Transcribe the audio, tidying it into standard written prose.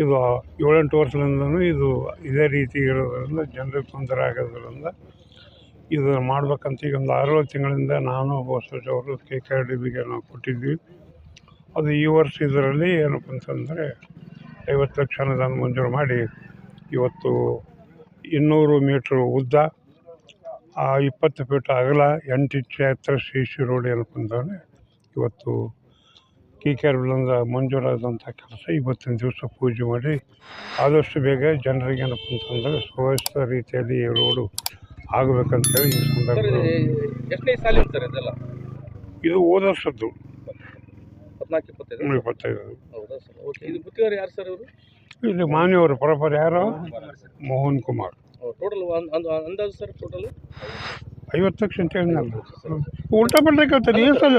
ಇದು 7-8 ವರ್ಷದಿಂದನೂ ಇದು ಇದೇ ರೀತಿ ಇರೋದ್ರಿಂದ ಜನರಿಗೆ ತೊಂದರೆ ಆಗೋದ್ರಿಂದ ಇದನ್ನು ಮಾಡ್ಬೇಕಂತ ಈಗ ಒಂದು 6 ತಿಂಗಳಿಂದ ನಾನು ಬಸವರಾಜ್ ಅವರು KKRDBಗೆ ನಾವು ಕೊಟ್ಟಿದ್ವಿ. ಅದು ಈ ವರ್ಷ ಇದರಲ್ಲಿ ಏನಪ್ಪ ಅಂತಂದರೆ 50 ಲಕ್ಷ ಅನುದಾನ ಮಂಜೂರು ಮಾಡಿ ಇವತ್ತು 200 ಮೀಟ್ರ್ ಉದ್ದ 20 ಫೀಟ್ ಅಗಲ 8 ಇಂಚ್ ಎತ್ತರ CC ರೋಡ್ ಏನಪ್ಪ ಅಂತಂದರೆ ಇವತ್ತು KKRDBಯಿಂದ ಮಂಜೂರಾದಂಥ ಕೆಲಸ ಇವತ್ತಿನ ದಿವಸ ಪೂಜೆ ಮಾಡಿ ಆದಷ್ಟು ಬೇಗ ಜನರಿಗೆ ಏನಪ್ಪ ಅಂತಂದರೆ ಸುವ್ಯವಸ್ಥಿತ ರೀತಿಯಲ್ಲಿ ಈ ರೋಡು ಆಗಬೇಕಂತೇಳಿ ಈ ಸಂದರ್ಭದಲ್ಲಿ. ಎಷ್ಟನೇ ಸಾಲಿನ ಸರ್ ಇದೆಲ್ಲ? ಇದು ಹೋದ ವರ್ಷದ್ದು 14-25. ಹೌದಾ ಸರ್? ಓಕೆ. ಇದು ಗುತ್ತಿಗೆದಾರ ಯಾರು ಸರ್ ಇವರು? ಇಲ್ಲಿ ಮಾನ್ಯವರು ಪ್ರಾಪರ್ ಯಾರು? ಮೋಹನ್ ಕುಮಾರ್. ಟೋಟಲ್ ಅಂದಾಜು ಸರ್ ಟೋಟಲ್ 50 ಲಕ್ಷ ಅಂತ ಹೇಳಿದ್ನಲ್ಲ. ಉಲ್ಟಾ ಪಲ್ಟ ಕೇಳ್ತಾರೆ ಏನು ಸಲ